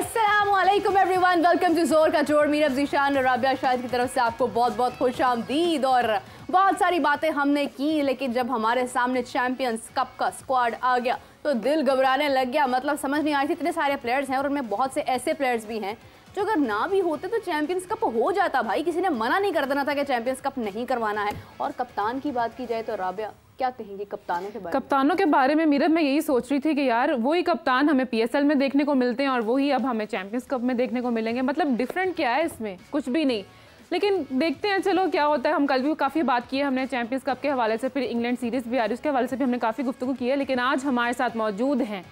अस्सलामुअलैकुम everyone, welcome to जोर का जोड़। मीरब ज़ीशान और राबिया शाहिद की तरफ से आपको बहुत बहुत खुशामदीद। और बहुत सारी बातें हमने की, लेकिन जब हमारे सामने चैंपियंस कप का स्क्वाड आ गया तो दिल घबराने लग गया। मतलब समझ नहीं आई थी, इतने सारे प्लेयर्स हैं और उनमें बहुत से ऐसे प्लेयर्स भी हैं जो अगर ना भी होते तो चैंपियंस कप हो जाता। भाई किसी ने मना नहीं कर देना था कि चैंपियंस कप नहीं करवाना है। और कप्तान की बात की जाए तो राबिया क्या कहेंगे कप्तानों के बारे में? कप्तानों के बारे में मीरब मैं यही सोच रही थी कि यार वही कप्तान हमें पीएसएल में देखने को मिलते हैं और वही अब हमें चैंपियंस कप में देखने को मिलेंगे। मतलब डिफरेंट क्या है इसमें? कुछ भी नहीं। लेकिन देखते हैं चलो क्या होता है। हम कल भी काफ़ी बात की है हमने चैंपियंस कप के हवाले से, फिर इंग्लैंड सीरीज़ भी आ रही है उसके हवाले से भी हमने काफ़ी गुफ्तगू की है। लेकिन आज हमारे साथ मौजूद हैं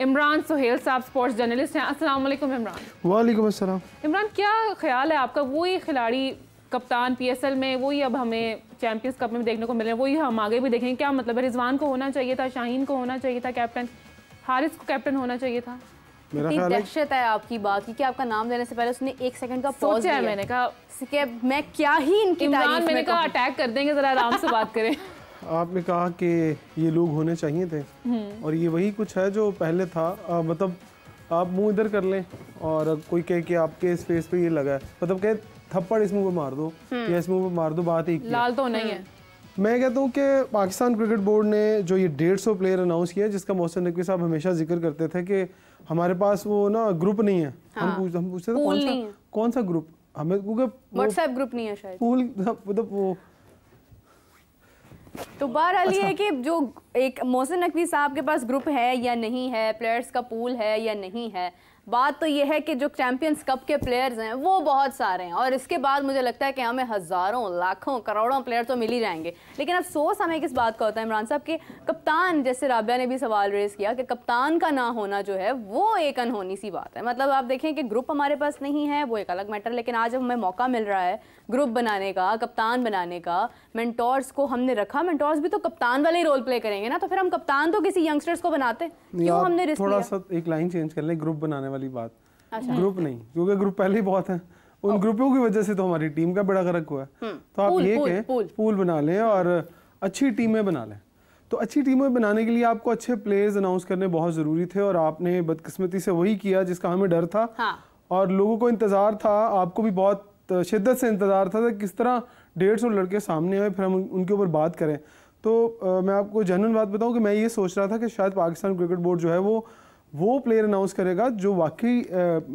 इमरान सुहेल साहब, स्पोर्ट्स जर्नलिस्ट हैं। अस्सलाम वालेकुम इमरान। वालेकुम अस्सलाम। इमरान, क्या ख्याल है आपका, वही खिलाड़ी कप्तान पीएसएल में वही अब हमें चैंपियंस कप में देखने को मिले, वही हम आगे भी देखेंगे? क्या मतलब है? रिजवान को होना चाहिए था, शाहीन को होना चाहिए था कैप्टन, हारिस को कैप्टन होना चाहिए था। इतनी दहशत है आपकी बात की कि आपका नाम लेने से पहले उसने एक सेकंड का पॉज दिया। मैंने कहा कि मैं क्या ही इनकी इमरान, मैंने कहा अटैक कर देंगे, जरा आराम से बात करें। आपने कहा कि ये लोग होने चाहिए थे और ये वही कुछ है जो पहले था। मतलब आप मुंह इधर कर लें और कोई कहे कि आपके इस फेस पे ये लगा है, मतलब कहे थप्पड़ इस मुंह पे मार दो या इस मुंह पे मार दो, बात एक लाल तो नहीं है। मैं कहता हूँ कि पाकिस्तान क्रिकेट बोर्ड ने जो ये 150 प्लेयर अनाउंस किया, जिसका मोहसिन नकवी साहब हमेशा जिक्र करते थे कि हमारे पास वो ना ग्रुप नहीं है। हाँ, हम पूछते थे कौन सा ग्रुप, हमें व्हाट्सएप ग्रुप नहीं है शायद, पूल मतलब वो। तो बहरहाल ये है कि जो एक मोहसिन नकवी साहब के पास ग्रुप है या नहीं है, प्लेयर्स का पूल है या नहीं है, बात तो ये है कि जो चैंपियंस कप के प्लेयर्स हैं वो बहुत सारे हैं और इसके बाद मुझे लगता है कि हमें हज़ारों लाखों करोड़ों प्लेयर तो मिल ही जाएंगे। लेकिन अफसोस हमें किस बात का होता है इमरान साहब के कप्तान, जैसे राबिया ने भी सवाल रेज़ किया कि कप्तान का ना होना जो है वो एक अनहोनी सी बात है। मतलब आप देखें कि ग्रुप हमारे पास नहीं है वो एक अलग मैटर, लेकिन आज हमें मौका मिल रहा है ग्रुप बनाने का, कप्तान बनाने का। मेंटोर्स को हमने रखा, मेंटोर्स भी तो कप्तान वाले ही रोल प्ले करेंगे ना, तो फिर हम कप्तान तो किसी यंगस्टर्स को बनाते, क्यों हमने रिस्क लिया? थोड़ा सा एक लाइन चेंज कर लें, ग्रुप बनाने वाली बात। अच्छा। ग्रुप नहीं, क्योंकि ग्रुप पहले ही बहुत है, उन ग्रुपों की वजह से तो हमारी टीम का बड़ा गर्क हुआ है। तो आप ये कहें पूल बना लें और अच्छी टीमें बना लें। तो अच्छी टीमें बनाने के लिए आपको अच्छे प्लेयर्स अनाउंस करने बहुत ज़रूरी थे और आपने बदकिस्मती से वही किया जिसका हमें डर था। हाँ। और लोगों को इंतज़ार था, आपको भी बहुत शिद्दत से इंतज़ार था कि किस तरह 150 लड़के सामने आए फिर हम उनके ऊपर बात करें। तो मैं आपको जेन्युइन बात बताऊं कि मैं ये सोच रहा था कि शायद पाकिस्तान क्रिकेट बोर्ड जो है वो प्लेयर अनाउंस करेगा जो वाकई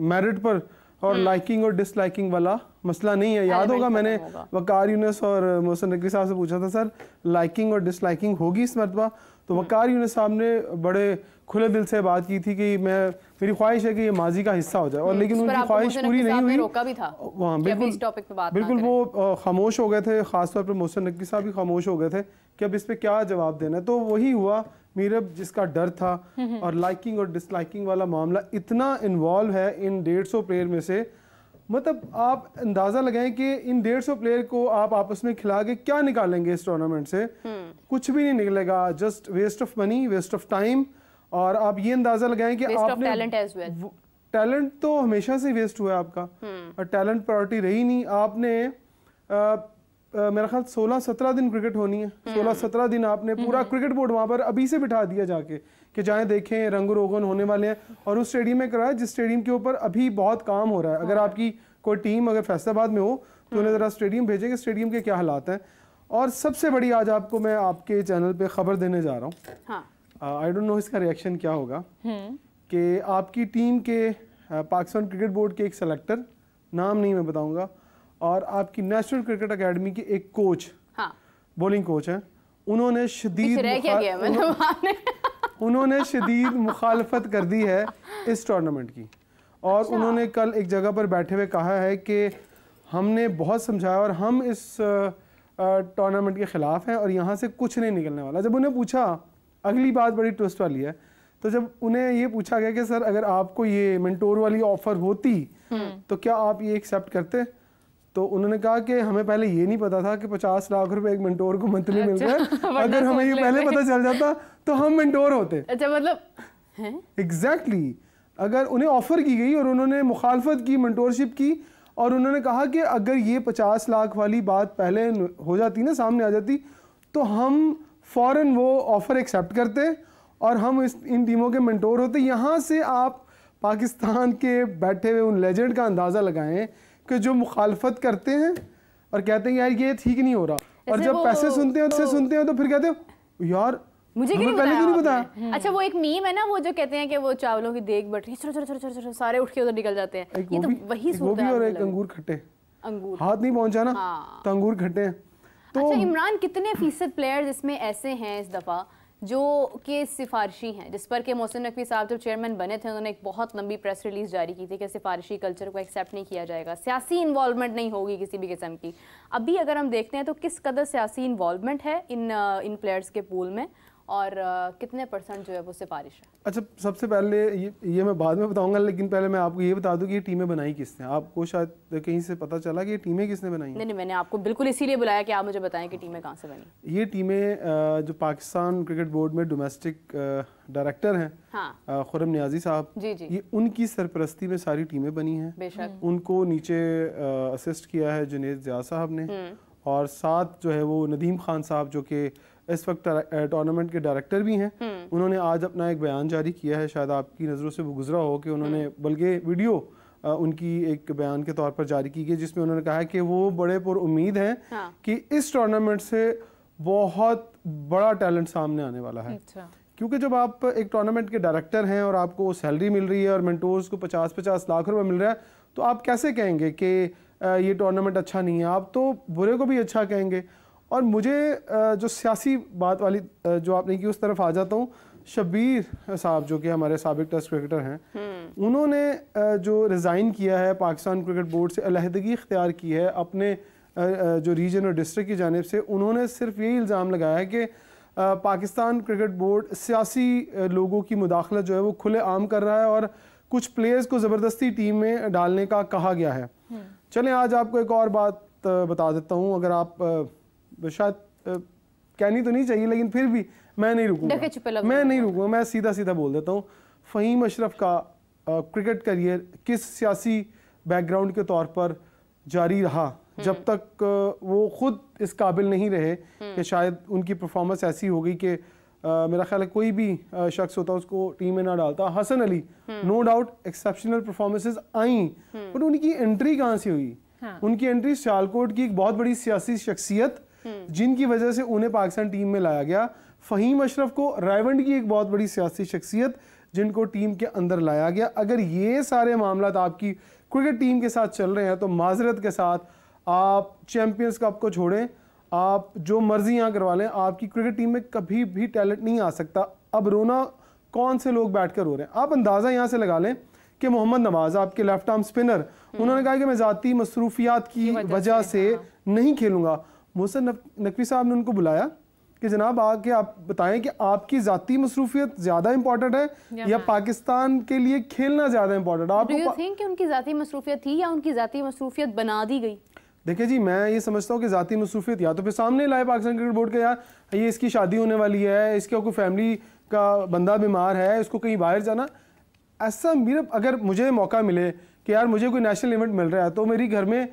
मेरिट पर और लाइकिंग और डिसलाइकिंग वाला मसला नहीं है। याद होगा मैंने वकार यूनुस और मोहसिन नकवी साहब से पूछा था, सर लाइकिंग और डिसलाइकिंग होगी इस मरतबा? तो वकार यूनुस साहब ने बड़े खुले दिल से बात की थी कि मेरी ख्वाहिश है कि ये माजी का हिस्सा हो जाए, और लेकिन उनकी ख्वाहिश पूरी नहीं हुई। रोका भी था वहाँ बिल्कुल वो खामोश हो गए थे, खासतौर पर मोहसिन नकवी साहब भी खामोश हो गए थे कि अब इस पे क्या जवाब देना है। तो वही हुआ मीरब, जिसका डर था। और लाइकिंग और डिसलाइकिंग वाला मामला इतना इन्वॉल्व है इन 150 प्लेयर में से, मतलब आप अंदाजा लगाएं कि इन 150 प्लेयर को आप आपस में खिला के क्या निकालेंगे इस टूर्नामेंट से? कुछ भी नहीं निकलेगा, just waste of money, waste of time. और आप ये अंदाजा लगाएं कि आपने टैलेंट तो हमेशा से वेस्ट हुआ है आपका, और टैलेंट प्रायोरिटी रही नहीं। आपने मेरा ख्याल 16-17 दिन क्रिकेट होनी है, 16-17 दिन आपने पूरा क्रिकेट बोर्ड वहां पर अभी से बिठा दिया जाके कि जाएं देखें, रंग रोगन होने वाले हैं, और उस स्टेडियम में कराया जिस स्टेडियम के ऊपर अभी बहुत काम हो रहा है। अगर आपकी कोई टीम अगर फैसलाबाद में हो तो उन्हें जरा स्टेडियम भेजें कि स्टेडियम के क्या हालात हैं। और सबसे बड़ी आज आपको मैं आपके चैनल पे खबर देने जा रहा हूँ, आई डोंट नो इसका रिएक्शन क्या होगा, कि आपकी टीम के पाकिस्तान क्रिकेट बोर्ड के एक सेलेक्टर, नाम नहीं मैं बताऊंगा, और आपकी नेशनल क्रिकेट एकेडमी के एक कोच, बॉलिंग कोच हैं, उन्होंने शदीद मुखालफत कर दी है इस टूर्नामेंट की। और उन्होंने कल एक जगह पर बैठे हुए कहा है कि हमने बहुत समझाया और हम इस टूर्नामेंट के खिलाफ हैं और यहाँ से कुछ नहीं निकलने वाला। जब उन्हें पूछा, अगली बात बड़ी ट्विस्ट वाली है, तो जब उन्हें ये पूछा गया कि सर अगर आपको ये मेंटोर वाली ऑफर होती तो क्या आप ये एक्सेप्ट करते, तो उन्होंने कहा कि हमें पहले ये नहीं पता था कि 50 लाख रुपए एक मेंटोर को मंथली मिल रहा है। अगर हमें ये पहले पता चल जाता तो हम मेंटोर होते। अच्छा, मतलब एग्जैक्टली अगर उन्हें ऑफर की गई और उन्होंने मुखालफत की, मेंटोरशिप की, और उन्होंने कहा कि अगर ये 50 लाख वाली बात पहले हो जाती ना, सामने आ जाती, तो हम फौरन वो ऑफर एक्सेप्ट करते और हम इन टीमों के मेंटोर होते। यहाँ से आप पाकिस्तान के बैठे हुए उन लेजेंड का अंदाज़ा लगाएं कि जो मुखालफत करते हैं और कहते हैं यार ये ठीक नहीं हो रहा, और जब पैसे सुनते हैं तो फिर कहते हो यार मुझे पहले क्यों नहीं बताया। अच्छा वो एक मीम है ना, वो जो कहते हैं कि वो चावलों की देग बढ़ रही है, चलो चलो चलो चलो सारे उठ के उधर निकल जाते हैं। ये तो वही सूरत है। और एक अंगूर खट्टे, अंगूर हाथ नहीं पहुंचा ना तो अंगूर खट्टे हैं। तो अच्छा इमरान, कितने फीसद प्लेयर्स इसमें ऐसे हैं इस दफ़ा जो कि सिफारिशी हैं, जिस पर कि मोहसिन नकवी साहब जब चेयरमैन बने थे उन्होंने एक बहुत लंबी प्रेस रिलीज जारी की थी कि सिफारिशी कल्चर को एक्सेप्ट नहीं किया जाएगा, सियासी इन्वॉल्वमेंट नहीं होगी किसी भी किस्म की। अभी अगर हम देखते हैं तो किस कदर सियासी इन्वॉल्वमेंट है इन प्लेयर्स के पूल में, और कितने % जो है वो सिफारिश है? अच्छा सबसे पहले ये मैं बाद में बताऊंगा, लेकिन पहले मैं आपको ये बता दूं कि ये टीमें बनाई किसने। आपको शायद कहीं से पता चला कि ये टीमें किसने बनाई हैं? नहीं, मैंने आपको बिल्कुल इसीलिए बुलाया कि आप मुझे बताएं कि टीमें कहाँ से बनी। ये टीमें जो पाकिस्तान क्रिकेट बोर्ड में डोमेस्टिक डायरेक्टर हैं, हाँ, खुरम नियाजी साहब, जी जी, ये उनकी सरपरस्ती में सारी टीमें बनी हैं। बेशक उनको नीचे असिस्ट किया है जुनेद ज़िया साहब ने, और साथ जो है वो नदीम खान साहब जो कि इस वक्त टूर्नामेंट के डायरेक्टर भी हैं, उन्होंने आज अपना एक बयान जारी किया है, शायद आपकी नज़रों से वो गुजरा हो कि उन्होंने बल्कि वीडियो उनकी एक बयान के तौर पर जारी की गई जिसमें उन्होंने कहा है कि वो बड़े पुर उम्मीद हैं कि इस टूर्नामेंट से बहुत बड़ा टैलेंट सामने आने वाला है। अच्छा। क्योंकि जब आप एक टूर्नामेंट के डायरेक्टर हैं और आपको सैलरी मिल रही है और मेंटोर्स को 50-50 लाख रुपए मिल रहा है, तो आप कैसे कहेंगे कि ये टूर्नामेंट अच्छा नहीं है? आप तो बुरे को भी अच्छा कहेंगे। और मुझे जो सियासी बात वाली जो आपने की उस तरफ आ जाता हूँ। शब्बीर साहब जो कि हमारे साबिक टेस्ट क्रिकेटर हैं, उन्होंने जो रिज़ाइन किया है पाकिस्तान क्रिकेट बोर्ड से, अलहदगी इख्तियार की है अपने जो रीजन और डिस्ट्रिक्ट की जानिब से, उन्होंने सिर्फ यही इल्ज़ाम लगाया है कि पाकिस्तान क्रिकेट बोर्ड सियासी लोगों की मुदाखलत जो है वो खुले आम कर रहा है और कुछ प्लेयर्स को ज़बरदस्ती टीम में डालने का कहा गया है। चलें आज आपको एक और बात बता देता हूँ, अगर आप शायद कहनी तो नहीं चाहिए लेकिन फिर भी मैं नहीं रुकूंगा, मैं सीधा सीधा बोल देता हूँ। फ़हीम अशरफ का क्रिकेट करियर किस सियासी बैकग्राउंड के तौर पर जारी रहा जब तक वो खुद इस काबिल नहीं रहे कि शायद उनकी परफॉर्मेंस ऐसी हो गई कि मेरा ख्याल है कोई भी शख्स होता उसको टीम में ना डालता। Hasan Ali no doubt exceptional performances आई, पर उनकी एंट्री कहाँ से हुई? उनकी एंट्री सियालकोट की एक बहुत बड़ी सियासी शख्सियत जिनकी वजह से उन्हें पाकिस्तान टीम में लाया गया। फ़हीम अशरफ को रायवंड की एक बहुत बड़ी सियासी शख्सियत जिनको टीम के अंदर लाया गया। अगर ये सारे मामला आपकी क्रिकेट टीम के साथ चल रहे हैं तो माजरत के साथ आप चैंपियंस कप को छोड़ें, आप जो मर्जी यहाँ करवा लें, आपकी क्रिकेट टीम में कभी भी टैलेंट नहीं आ सकता। अब रोना कौन से लोग बैठकर रो रहे हैं? आप अंदाज़ा यहाँ से लगा लें कि मोहम्मद नवाज आपके लेफ्ट आर्म स्पिनर, उन्होंने कहा कि मैं ज़ाती मसरूफियात की वजह से नहीं खेलूंगा। मोहसिन नकवी साहब ने उनको बुलाया कि जनाब आके आप बताएं कि आपकी ज़ाती मसरूफियत ज़्यादा इंपॉर्टेंट है या पाकिस्तान के लिए खेलना ज़्यादा इंपॉर्टेंट है? आपको थिंक कि उनकी ज़ाती मसरूफियत थी या उनकी ज़ाती मसरूफियत बना दी गई? देखिए जी, मैं ये समझता हूँ कि ज़ाती मसरूफियत या तो फिर सामने लाए पाकिस्तान क्रिकेट बोर्ड के, यार ये इसकी शादी होने वाली है, इसका कोई फैमिली का बंदा बीमार है, इसको कहीं बाहर जाना। ऐसा मेरा अगर मुझे मौका मिले कि यार मुझे कोई नेशनल इवेंट मिल रहा है तो मेरी घर में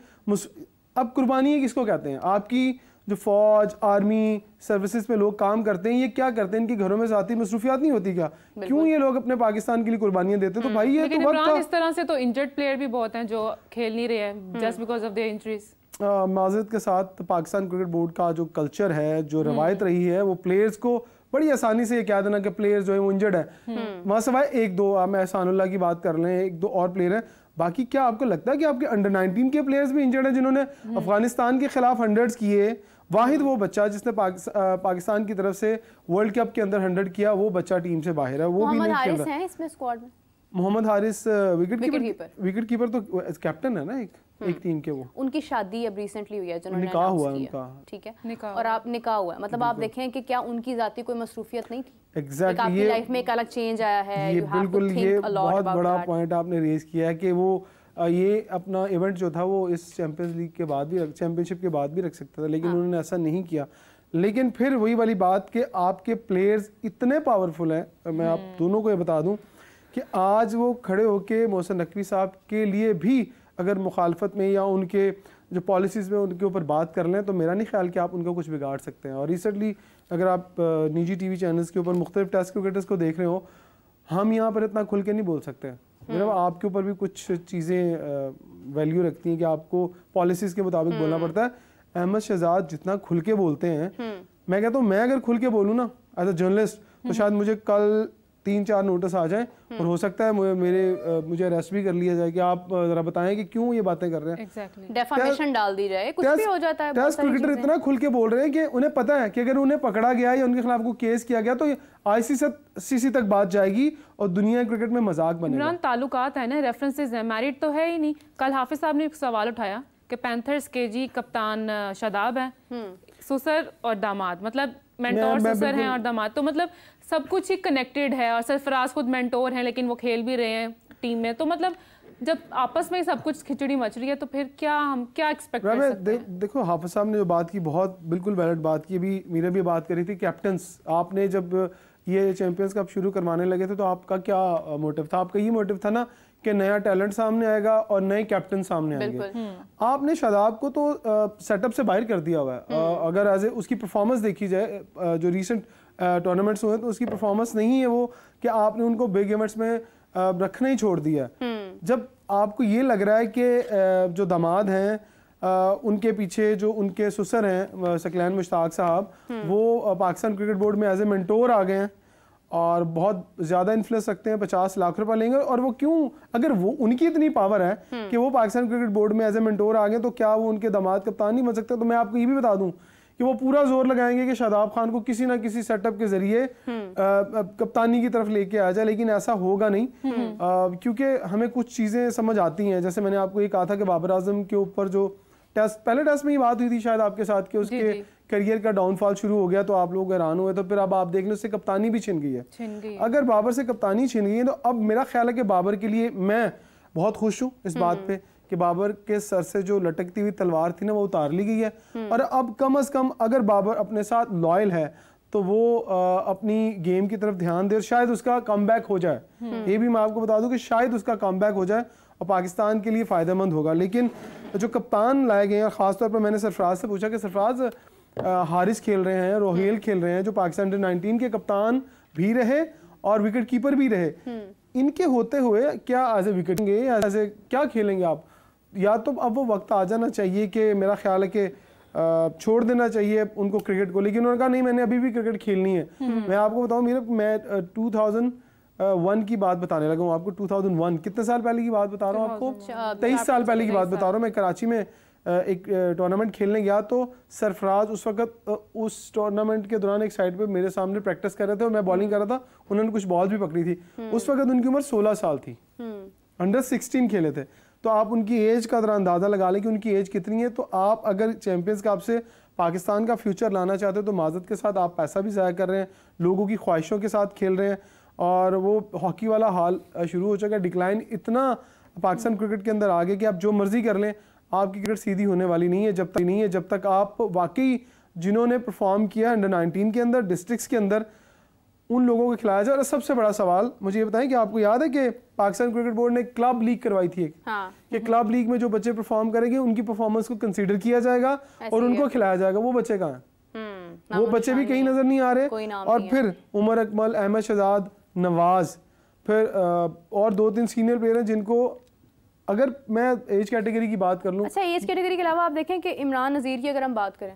अब कुर्बानी किसको कहते हैं? आपकी जो फौज आर्मी सर्विसेज में लोग काम करते हैं, ये क्या करते हैं? इनके घरों में ज़ाती मसरूफियात नहीं होती क्या? क्यों ये लोग अपने पाकिस्तान के लिए कुर्बानियां देते? तो भाई ये तो इस तरह से तो इंजर्ड प्लेयर भी बहुत हैं जो खेल नहीं रहे हैं just because of their injuries. माजरत के साथ पाकिस्तान क्रिकेट बोर्ड का जो कल्चर है, जो रवायत रही है, वो प्लेयर्स को बड़ी आसानी से ये कह देना कि प्लेयर्स जो है वो इंजर्ड है, वहाँ सिवाय एक दो, हम एहसानुल्लाह की बात कर लें, एक दो और प्लेयर हैं, बाकी क्या आपको लगता है कि आपके अंडर 19 के प्लेयर्स भी इंजर्ड हैं जिन्होंने अफगानिस्तान के खिलाफ 100 किए? वाहिद वो बच्चा जिसने पाकिस्तान की तरफ से वर्ल्ड कप के अंदर 100 किया, वो बच्चा टीम से बाहर है, वो भी नहीं खेल रहा है इसमें स्क्वाड में। मोहम्मद हारिस विकेट कीपर तो कैप्टन है ना एक टीम के। वो उनकी शादी अब रिसेंटली हुई है, जिन्होंने निकाह हुआ है उनका, ठीक है, और आप निकाह हुआ है, मतलब आप देखें कि क्या उनकी जाती कोई मसरूफियत नहीं थी? एग्जैक्टली, आपकी लाइफ में एक अलग चेंज आया है। ये बिल्कुल ये बहुत बड़ा पॉइंट आपने रेज किया है कि वो ये अपना इवेंट जो था वो इस चैंपियंस लीग के बाद भी, चैंपियनशिप के बाद भी रख सकता था, लेकिन उन्होंने ऐसा नहीं किया। लेकिन फिर वही वाली बात कि आपके प्लेयर्स इतने पावरफुल हैं, मैं आप दोनों को ये बता दूं कि आज वो खड़े होके मोहसिन नकवी साहब के लिए भी अगर मुखालफत में या उनके जो पॉलिसीज़ में उनके ऊपर बात कर लें तो मेरा नहीं ख्याल कि आप उनका कुछ बिगाड़ सकते हैं। और रिसेंटली अगर आप निजी टीवी चैनल्स के ऊपर मुख्तलिफ टेस्ट क्रिकेटर्स को देख रहे हो, हम यहाँ पर इतना खुल के नहीं बोल सकते, मतलब आपके ऊपर भी कुछ चीज़ें वैल्यू रखती हैं कि आपको पॉलिसीज के मुताबिक बोलना पड़ता है। अहमद शहजाद जितना खुल के बोलते हैं, मैं कहता हूँ मैं अगर खुल के बोलूँ ना एज अ जर्नलिस्ट तो शायद मुझे कल 3-4 नोटिस आ जाए और हो सकता है मुझे अरेस्ट भी कर लिया जाए कि आप जरा बताएं कि क्यों ये बातें कर रहे हैं। Exactly. डेफामेशन डाल दी जाए, कुछ भी हो जाता है। टेस्ट क्रिकेटर इतना खुल के बोल रहे हैं कि उन्हें पता है कि अगर उन्हें पकड़ा गया या उनके खिलाफ कोई केस किया गया तो ICC तक बात जाएगी और दुनिया क्रिकेट में मजाक बनेगा। इमरान, ताल्लुकात है ना, रेफरेंसेस है, मैरिड तो है ही नहीं। कल हाफिज साहब ने एक सवाल उठाया कि पैंथर्स के जी कप्तान शादाब है, सुसर और दामाद, मतलब मेंटोर सुसर हैं और दामाद, तो मतलब सब कुछ ही कनेक्टेड है। और सरफराज खुद मेंटोर हैं लेकिन वो खेल भी रहे हैं टीम में, तो मतलब जब आपस में सब कुछ खिचड़ी मच रही है तो फिर हम क्या एक्सपेक्ट कर सकते हैं? देखो हाफिज साहब ने जो बात की बहुत बिल्कुल वैलिड बात की। अभी मीरा भी बात करी थी कैप्टन्स, आपने जब ये चैंपियंस कप शुरू करवाने लगे थे तो आपका क्या मोटिव था? आपका ये मोटिव था ना कि नया टैलेंट सामने आएगा और नए कैप्टन सामने आएंगे। आपने शादाब को तो सेटअप से बाहर कर दिया हुआ है। अगर एज उसकी परफॉर्मेंस देखी जाए, जो रिसेंट टूर्नामेंट्स हुए तो उसकी परफॉर्मेंस नहीं है वो कि आपने उनको बिग इवेंट्स में रखना ही छोड़ दिया। जब आपको ये लग रहा है कि जो दामाद हैं उनके पीछे जो उनके सुसर हैं सकलैन मुश्ताक साहब, वो पाकिस्तान क्रिकेट बोर्ड में एज ए मेंटोर आ गए हैं और बहुत ज़्यादा इन्फ्लुएंस रखते हैं, 50 लाख रुपए लेंगे, और वो क्यों, अगर वो उनकी इतनी पावर है कि वो पाकिस्तान क्रिकेट बोर्ड में एज ए मेंटोर आ गए तो क्या वो उनके दामाद कप्तान नहीं बन सकते? तो मैं आपको ये भी बता दूं कि वो पूरा जोर लगाएंगे कि शादाब खान को किसी ना किसी सेटअप के जरिए कप्तानी की तरफ लेके आ जाए, लेकिन ऐसा होगा नहीं क्योंकि हमें कुछ चीज़ें समझ आती हैं। जैसे मैंने आपको ये कहा था कि बाबर आजम के ऊपर जो पहले टेस्ट में ये बात हुई थी शायद आपके साथ कि उसके करियर का डाउनफॉल शुरू हो गया तो आप लोग हैरान हुए, तो फिर अब आप देख लो उससे कप्तानी भी छिन गई है। अगर बाबर से कप्तानी छिन गई है तो अब मेरा ख्याल है कि बाबर के लिए मैं बहुत खुश हूँ इस बात पे कि बाबर के सर से जो लटकती हुई तलवार थी ना वो उतार ली गई है। और अब कम अज कम अगर बाबर अपने साथ लॉयल है तो वो अपनी गेम की तरफ ध्यान दे और शायद उसका कमबैक हो जाए। ये भी मैं आपको बता दूं कि शायद उसका कमबैक हो जाए और पाकिस्तान के लिए फ़ायदेमंद होगा। लेकिन जो कप्तान लाए गए हैं, ख़ासतौर पर मैंने सरफराज से पूछा कि सरफराज हारिस खेल रहे हैं, रोहेल खेल रहे हैं जो पाकिस्तान अंडर-19 के कप्तान भी रहे और विकेट कीपर भी रहे, इनके होते हुए क्या एज ए विकेट या एज ए क्या खेलेंगे आप? या तो अब वो वक्त आ जाना चाहिए कि मेरा ख्याल है कि छोड़ देना चाहिए उनको क्रिकेट को, लेकिन उन्होंने कहा नहीं मैंने अभी भी क्रिकेट खेलनी है। मैं आपको बताऊं मैं 2001 की बात बताने लगा हूँ आपको। 2001 कितने साल पहले की बात बता रहा हूँ आपको? 23 साल पहले की बात बता रहा हूँ। मैं कराची में एक टूर्नामेंट खेलने गया तो सरफराज उस वक्त उस टूर्नामेंट के दौरान एक साइड पे मेरे सामने प्रैक्टिस कर रहे थे और मैं बॉलिंग कर रहा था। उन्होंने कुछ बॉल भी पकड़ी थी। उस वक्त उनकी उम्र 16 साल थी, अंडर 16 खेले थे। तो आप उनकी एज का जरा अंदाजा लगा लें कि उनकी एज कितनी है। तो आप अगर चैंपियंस कप से पाकिस्तान का फ्यूचर लाना चाहते हो तो माजरत के साथ आप पैसा भी ज़ाया कर रहे हैं, लोगों की ख्वाहिशों के साथ खेल रहे हैं और वो हॉकी वाला हाल शुरू हो चुका है। डिक्लाइन इतना पाकिस्तान क्रिकेट के अंदर आ गया कि आप जो मर्जी कर लें आपकी क्रिकेट सीधी होने वाली नहीं है जब तक आप वाकई जिन्होंने परफॉर्म किया अंडर 19 के अंदर, डिस्ट्रिक्ट्स के अंदर, उन लोगों को खिलाया जाए। और सबसे बड़ा सवाल मुझे ये बताएं कि आपको याद है कि पाकिस्तान क्रिकेट बोर्ड ने क्लब लीग करवाई थी कि क्लब लीग में जो बच्चे परफॉर्म करेंगे उनकी परफॉर्मेंस को कंसीडर किया जाएगा और उनको खिलाया जाएगा। वो बच्चे कहाँ हैं? वो बच्चे भी कहीं नजर नहीं आ रहे। और फिर उमर अकमल, अहमद शहजाद, नवाज, फिर और 2-3 सीनियर प्लेयर हैं जिनको अगर मैं एज कैटेगरी की बात कर लूँ। अच्छा, एज कैटेगरी के अलावा आप देखें कि इमरान नज़ीर की अगर हम बात करें,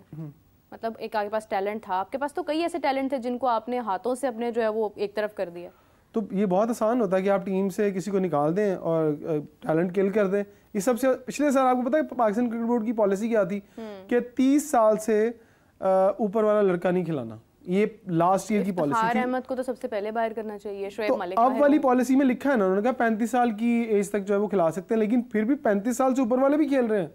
मतलब एक आपके पास टैलेंट था, आपके पास तो कई ऐसे टैलेंट थे जिनको आपने हाथों से अपने जो है वो एक तरफ कर दिया। तो ये बहुत आसान होता है कि आप टीम से किसी को निकाल दें और टैलेंट किल कर दें। ये सबसे पिछले साल आपको पता है पाकिस्तान क्रिकेट बोर्ड की पॉलिसी क्या थी कि 30 साल से ऊपर वाला लड़का नहीं खिलाना। ये लास्ट ईयर की पॉलिसी थी। अहमद को तो सबसे पहले बाहर करना चाहिए, शोएब मलिक तो अब वाली पॉलिसी में लिखा है ना, उन्होंने कहा 35 साल की एज तक जो है वो खिला सकते हैं, लेकिन फिर भी 35 साल से ऊपर वाले भी खेल रहे हैं।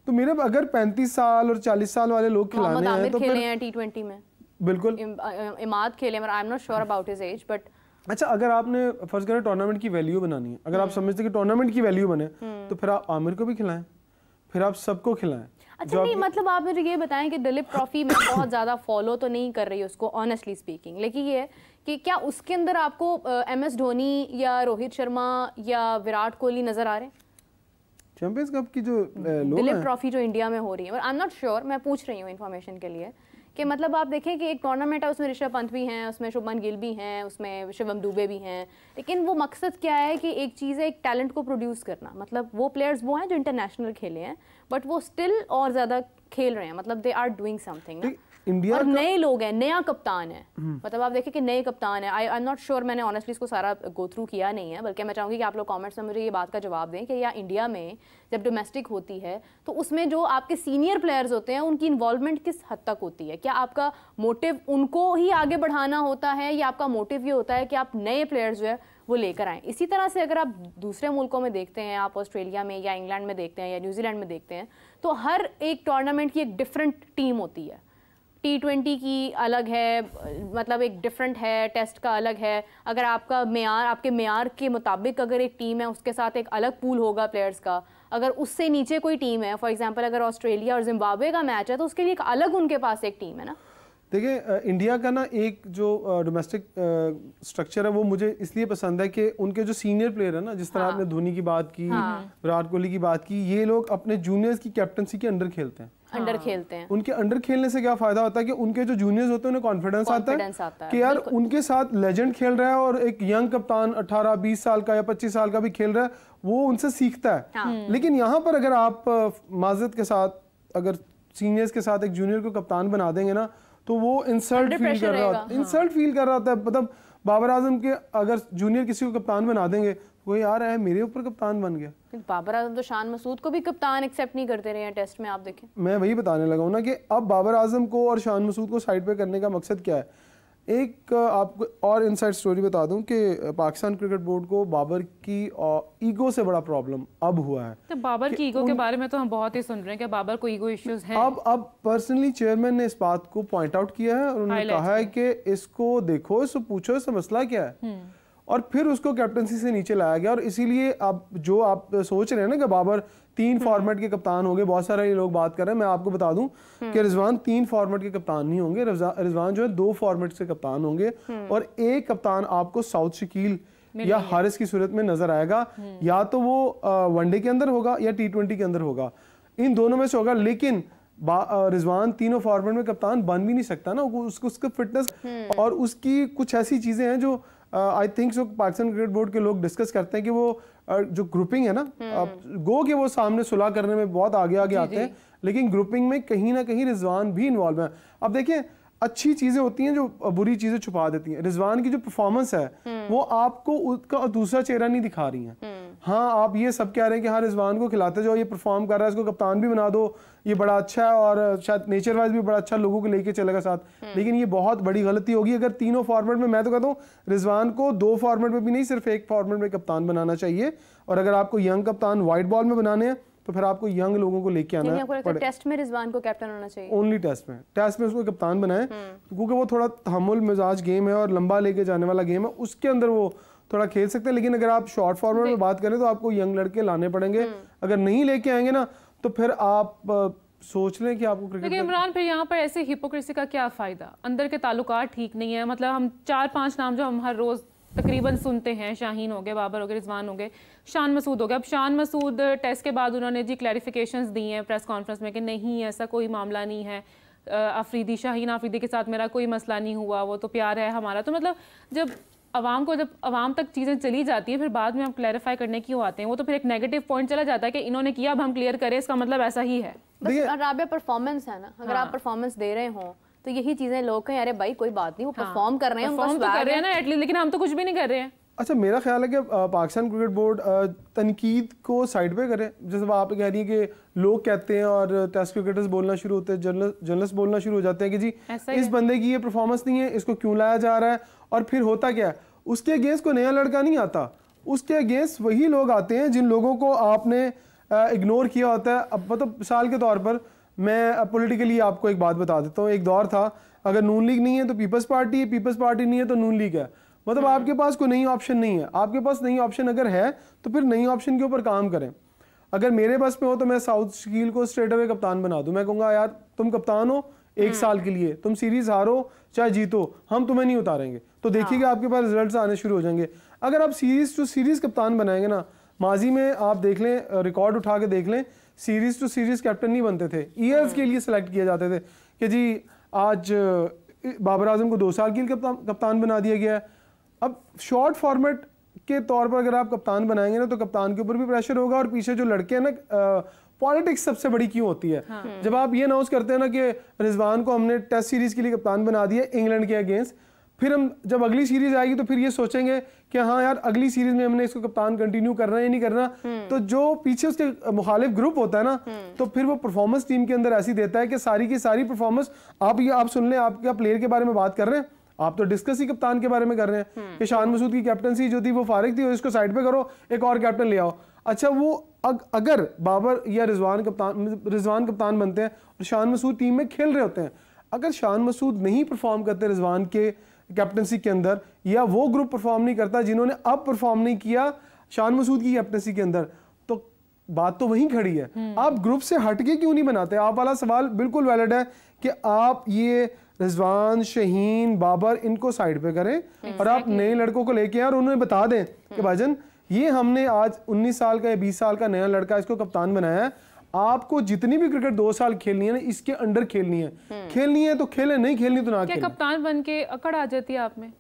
तो मेरे अगर 35 साल और 40 साल वाले लोग खिलाने हैं तो खेले हैं T20 में, बिल्कुल इमाद खेले, I am not sure about his age but अच्छा, अगर आपने फर्ज करें टूर्नामेंट की वैल्यू बनानी है, अगर आप समझते कि टूर्नामेंट की वैल्यू बने तो फिर आप आमिर को भी खिलाएं, फिर आप सबको खिलाएं। अच्छा नहीं, मतलब आप मुझे ये बताएं कि दिलीप ट्रॉफी में बहुत ज़्यादा फॉलो तो नहीं कर रही उसको ऑनेस्टली स्पीकिंग, लेकिन ये है कि क्या उसके अंदर आपको MS धोनी या रोहित शर्मा या विराट कोहली नज़र आ रहे हैं? चैंपियंस कप की जो दिलीप ट्रॉफी जो इंडिया में हो रही है, और आई एम नॉट श्योर, मैं पूछ रही हूँ इन्फॉर्मेशन के लिए कि मतलब आप देखें कि एक टूर्नामेंट है, उसमें ऋषभ पंत भी हैं, उसमें शुभमन गिल भी हैं, उसमें शिवम दुबे भी हैं, लेकिन वो मकसद क्या है कि एक चीज़ है एक टैलेंट को प्रोड्यूस करना। मतलब वो प्लेयर्स वो हैं जो इंटरनेशनल खेले हैं, बट वो स्टिल और ज़्यादा खेल रहे हैं, मतलब they are doing something. India और नए लोग हैं, नया कप्तान है, मतलब आप देखिए कि नए कप्तान है। आई एम नॉट श्योर, मैंने ऑनेस्टली इसको सारा गो थ्रू किया नहीं है, बल्कि मैं चाहूँगी कि आप लोग कमेंट्स में मुझे ये बात का जवाब दें कि या इंडिया में जब डोमेस्टिक होती है तो उसमें जो आपके सीनियर प्लेयर्स होते हैं उनकी इन्वॉल्वमेंट किस हद तक होती है? क्या आपका मोटिव उनको ही आगे बढ़ाना होता है या आपका मोटिव ये होता है कि आप नए प्लेयर्स जो है वो लेकर आएँ? इसी तरह से अगर आप दूसरे मुल्कों में देखते हैं, आप ऑस्ट्रेलिया में या इंग्लैंड में देखते हैं या न्यूजीलैंड में देखते हैं, तो हर एक टूर्नामेंट की एक डिफरेंट टीम होती है। T20 की अलग है, मतलब एक डिफरेंट है, टेस्ट का अलग है। अगर आपका मेयार, आपके मेयार के मुताबिक अगर एक टीम है उसके साथ एक अलग पूल होगा प्लेयर्स का। अगर उससे नीचे कोई टीम है, फॉर एग्जांपल अगर ऑस्ट्रेलिया और जिम्बाब्वे का मैच है, तो उसके लिए एक अलग उनके पास एक टीम है ना। देखिए इंडिया का ना एक जो डोमेस्टिक स्ट्रक्चर है वो मुझे इसलिए पसंद है कि उनके जो सीनियर प्लेयर है ना, जिस तरह आपने धोनी की बात की, विराट कोहली की बात की, ये लोग अपने जूनियर्स की कैप्टनसी के अंडर खेलते हैं। अंडर खेलते हैं। उनके अंडर खेलने से क्या फायदा होता है कि उनके जो जूनियर्स होते हैं उन्हें कॉन्फिडेंस आता है कि यार उनके साथ लेजेंड खेल रहा है और एक यंग कप्तान 18-20 साल का या 25 साल का भी खेल रहा है, वो उनसे सीखता है। लेकिन यहाँ पर अगर आप माजरत के साथ अगर सीनियर्स के साथ एक जूनियर को कप्तान बना देंगे ना, तो वो इंसल्ट फील कर रहा होता है। मतलब बाबर आजम के अगर जूनियर किसी को कप्तान बना देंगे, वो यार है मेरे ऊपर कप्तान बन गया। बाबर आजम तो शान मसूद को भी कप्तान एक्सेप्ट नहीं करते रहे हैं टेस्ट में, आप देखें। मैं वही बताने लगा हूँ ना कि अब बाबर आजम को और शान मसूद को साइड पे करने का मकसद क्या है। एक आपको और इनसाइड स्टोरी बता दूं कि पाकिस्तान क्रिकेट बोर्ड को बाबर की ईगो से बड़ा प्रॉब्लम अब हुआ है। तो बाबर की ईगो के बारे में तो हम बहुत ही सुन रहे हैं कि बाबर को ईगो इश्यूज हैं। अब पर्सनली चेयरमैन ने इस बात को पॉइंट आउट किया है और उन्होंने कहा है कि इसको देखो, इसको पूछो इसका मसला क्या है, और फिर उसको कैप्टनसी से नीचे लाया गया। और इसीलिए अब जो आप सोच रहे हैं ना कि बाबर 3 फॉर्मेट के कप्तान होंगे, बहुत सारे लोग बात कर रहे हैं, मैं आपको बता दूं कि रिजवान 3 फॉर्मेट के कप्तान नहीं होंगे। रिजवान जो है 2 फॉर्मेट से कप्तान होंगे और एक कप्तान आपको साउथ शकील या हारिस की सूरत में नजर आएगा। या तो वो वनडे के अंदर होगा या T20 के अंदर होगा, इन दोनों में से होगा। लेकिन रिजवान तीनों फॉर्मेट में कप्तान बन भी नहीं सकता ना, उसका फिटनेस और उसकी कुछ ऐसी चीजें हैं जो I think so Pakistan cricket board के लोग डिस्कस करते हैं कि वो जो ग्रुपिंग है ना, गो के वो सामने सुलह करने में बहुत आगे आते हैं, लेकिन ग्रुपिंग में कहीं ना कहीं रिजवान भी इन्वॉल्व है। अब देखिए अच्छी चीजें होती हैं जो बुरी चीजें छुपा देती हैं। रिजवान की जो परफॉर्मेंस है वो आपको उसका दूसरा चेहरा नहीं दिखा रही है। हाँ, आप ये सब कह रहे हैं कि हाँ रिजवान को खिलाते जाओ, ये परफॉर्म कर रहा है, इसको कप्तान भी बना दो, ये बड़ा अच्छा है और शायद नेचर वाइज भी बड़ा अच्छा लोगों को लेके चलेगा साथ। लेकिन ये बहुत बड़ी गलती होगी अगर तीनों फॉर्मेट में, मैं तो कहता हूँ रिजवान को 2 फॉर्मेट में भी नहीं, सिर्फ एक फॉर्मेट में कप्तान बनाना चाहिए। और अगर आपको यंग कप्तान व्हाइट बॉल में बनाने हैं तो फिर आपको यंग लोगों को लेके आना है। टेस्ट में रिजवान को कैप्टन होना चाहिए, ओनली टेस्ट में उसको कप्तान बनाए, क्योंकि वो थोड़ा तहम्मुल मिजाज गेम है और लंबा लेके जाने वाला गेम है, उसके अंदर वो थोड़ा खेल सकते हैं। लेकिन अगर आप शॉर्ट फॉर्मेट में बात करें तो आपको यंग लड़के लाने पड़ेंगे। अगर नहीं लेके आएंगे ना तो फिर आप सोच लें कि आपको क्रिकेट। लेकिन इमरान फिर यहाँ पर ऐसे हिपोक्रेसी का क्या फायदा? अंदर के ताल्लुकात ठीक नहीं है। मतलब हम 4-5 नाम जो हम हर रोज तकरीबन सुनते हैं, शाहीन हो गए, बाबर हो गए, रिजवान हो गए, शान मसूद हो गया। अब शान मसूद टेस्ट के बाद उन्होंने जी क्लैरिफिकेशंस दी हैं प्रेस कॉन्फ्रेंस में कि नहीं ऐसा कोई मामला नहीं है, शाहीन आफरीदी के साथ मेरा कोई मसला नहीं हुआ, वो तो प्यार है हमारा। तो मतलब जब आवाम तक चीज़ें चली जाती हैं फिर बाद में हम क्लैरिफाई करने क्यों आते हैं? वो तो फिर एक नेगेटिव पॉइंट चला जाता है कि इन्होंने किया अब हम क्लियर करें, इसका मतलब ऐसा ही है। बस राबिया परफॉर्मेंस है ना, अगर आप परफॉर्मेंस दे रहे हो तो यही चीजें लोग कहें अरे भाई कोई बात नहीं, वो परफॉर्म कर रहे हैं, परफॉर्म तो कर रहे हैं ना एटलीस्ट, लेकिन हम तो कुछ भी नहीं कर रहे हैं। अच्छा, मेरा ख्याल है कि पाकिस्तान क्रिकेट बोर्ड तनकीद को साइड पे करे। जैसे आप कह रही है कि लोग कहते हैं और टेस्ट क्रिकेटर्स बोलना शुरू होते हैं, जर्नलिस्ट बोलना शुरू हो जाते हैं कि जी इस बंदे की ये परफॉर्मेंस नहीं है, इसको क्यों लाया जा रहा है। और फिर होता क्या है, उसके अगेंस्ट कोई नया लड़का नहीं आता, उसके अगेंस्ट वही लोग आते हैं जिन लोगों को आपने इग्नोर किया होता है। अब मतलब मिसाल के तौर पर मैं पॉलिटिकली आपको एक बात बता देता हूँ। एक दौर था अगर नून लीग नहीं है तो पीपल्स पार्टी है, पीपल्स पार्टी नहीं है तो नून लीग है। मतलब आपके पास कोई नई ऑप्शन नहीं है। आपके पास नई ऑप्शन अगर है तो फिर नई ऑप्शन के ऊपर काम करें। अगर मेरे बस में हो तो मैं साउथ शकील को स्ट्रेट अवे कप्तान बना दूं। मैं कहूँगा यार तुम कप्तान हो 1 साल के लिए, तुम सीरीज हारो चाहे जीतो, हम तुम्हें नहीं उतारेंगे। तो देखिएगा आपके पास रिजल्ट्स आने शुरू हो जाएंगे। अगर आप सीरीज टू सीरीज कप्तान बनाएंगे ना, माजी में आप देख लें, रिकॉर्ड उठा के देख लें, सीरीज टू सीरीज कैप्टन नहीं बनते थे, ईयर्स के लिए सिलेक्ट किए जाते थे कि जी आज बाबर आजम को 2 साल के लिए कप्तान बना दिया गया है। अब शॉर्ट फॉर्मेट के तौर पर अगर आप कप्तान बनाएंगे ना तो कप्तान के ऊपर भी प्रेशर होगा, और पीछे जो लड़के हैं ना, पॉलिटिक्स सबसे बड़ी क्यों होती है। जब आप ये अनाउंस करते हैं ना कि रिजवान को हमने टेस्ट सीरीज के लिए कप्तान बना दिया इंग्लैंड के अगेंस्ट, फिर हम जब अगली सीरीज आएगी तो फिर ये सोचेंगे कि हाँ यार अगली सीरीज में हमने इसको कप्तान कंटिन्यू करना है या नहीं करना। तो जो पीछे उसके मुखालिफ ग्रुप होता है ना, तो फिर वो परफॉर्मेंस टीम के अंदर ऐसी देता है कि सारी की सारी परफॉर्मेंस आप सुन लें, आपका प्लेयर के बारे में बात कर रहे हैं, आप तो डिस्कस ही कप्तान के बारे में कर रहे हैं कि शान मसूद की कैप्टनसी जो थी वो फारिग थी, इसको साइड पे करो, एक और कैप्टन ले आओ। अच्छा, वो अगर बाबर या रिजवान कप्तान बनते हैं और शान मसूद टीम में खेल रहे होते हैं, अगर शान मसूद नहीं परफॉर्म करते रिजवान के कैप्टनसी के अंदर, या वो ग्रुप परफॉर्म नहीं करता जिन्होंने अब परफॉर्म नहीं किया शान मसूद की कैप्टनसी के अंदर, तो बात तो वहीं खड़ी है। आप ग्रुप से हटके क्यों नहीं बनाते? आप वाला सवाल बिल्कुल वैलिड है कि आप ये रिजवान, शहीन, बाबर इनको साइड पे करें और आप नए लड़कों को लेके आए और उन्हें बता दें कि भाईजान ये हमने आज 19 साल का या 20 साल का नया लड़का इसको कप्तान बनाया है, आपको जितनी भी क्रिकेट 2 साल खेलनी है ना, इसके अंडर खेलनी है तो खेले, नहीं खेलनी तो ना खेले। क्या कप्तान बन के अकड़ आ जाती है आप में?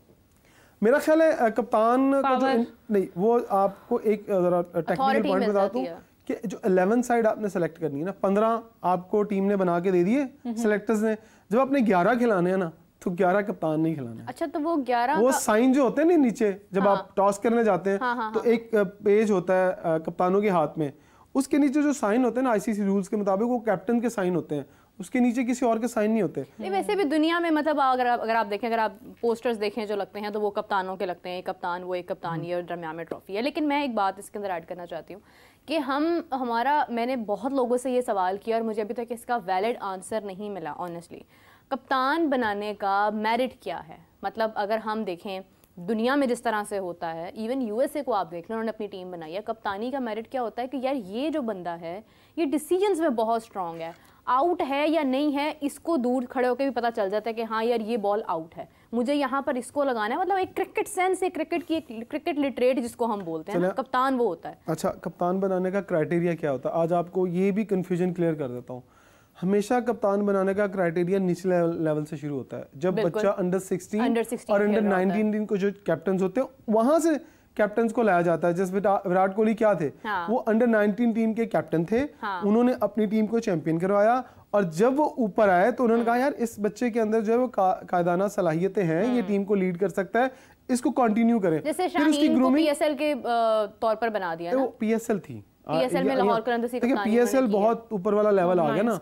मेरा ख्याल है कप्तान का जो नहीं, वो आपको एक टेक्निकल पॉइंट बताता हूँ कि जो 11 साइड आपने सेलेक्ट करनी है ना, 15 आपको टीम ने बना के दे दिए सेलेक्टर्स ने, जब आपने 11 खिलाने हैं ना तो 11 कप्तान नहीं खिलाना है। अच्छा, तो वो 11 वो साइन जो होते हैं ना नीचे जब आप टॉस करने जाते हैं तो एक पेज होता है कप्तानों के हाथ में, उसके नीचे जो साइन होते हैं ना आईसीसी रूल्स के मुताबिक वो कैप्टन के साइन होते हैं, उसके नीचे किसी और के साइन नहीं होते। नहीं, वैसे भी दुनिया में मतलब अगर आप देखें, अगर आप पोस्टर्स देखें जो लगते हैं तो वो कप्तानों के लगते हैं, एक कप्तान वो, एक कप्तान ये, और दरमियान में ट्रॉफी है। लेकिन मैं एक बात इसके अंदर ऐड करना चाहती हूँ कि मैंने बहुत लोगों से ये सवाल किया और मुझे अभी तक इसका वैलिड आंसर नहीं मिला ऑनेस्टली। कप्तान बनाने का मेरिट क्या है? मतलब अगर हम देखें दुनिया में जिस तरह से होता है, इवन यूएसए को आप देख लें, उन्होंने अपनी टीम बनाई है, कप्तानी का मेरिट क्या होता है कि यार ये जो बंदा है ये डिसीजंस में बहुत स्ट्रांग है, आउट है या नहीं है इसको दूर खड़े होकर भी पता चल जाता है कि हाँ यार ये बॉल आउट है, मुझे यहाँ पर इसको लगाना है। मतलब एक क्रिकेट सेंस, एक क्रिकेट लिटरेट जिसको हम बोलते हैं, कप्तान वो होता है। अच्छा, कप्तान बनाने का क्राइटेरिया क्या होता है? आज आपको ये भी कंफ्यूजन क्लियर कर देता हूँ। हमेशा कप्तान बनाने का क्राइटेरिया निचले लेवल से शुरू होता है। जब बच्चा अंडर 16 और अंडर 19 को जो कैप्टन होते हैं वहां से कैप्टन को लाया जाता है। जैसे विराट कोहली क्या थे, वो अंडर 19 टीम के कैप्टन थे, उन्होंने अपनी टीम को चैंपियन करवाया, और जब वो ऊपर आए तो उन्होंने कहा यार इस बच्चे के अंदर जो है वो कायदाना सलाहियतें हैं, ये टीम को लीड कर सकता है, इसको कंटिन्यू करें। जैसे शाहीन को पीएसएल के तौर पर बना दिया ना, वो पीएसएल थी, पीएसएल में लाहौर करंदसी से कप्तानी पीएसएल बहुत ऊपर वाला लेवल आ गया ना,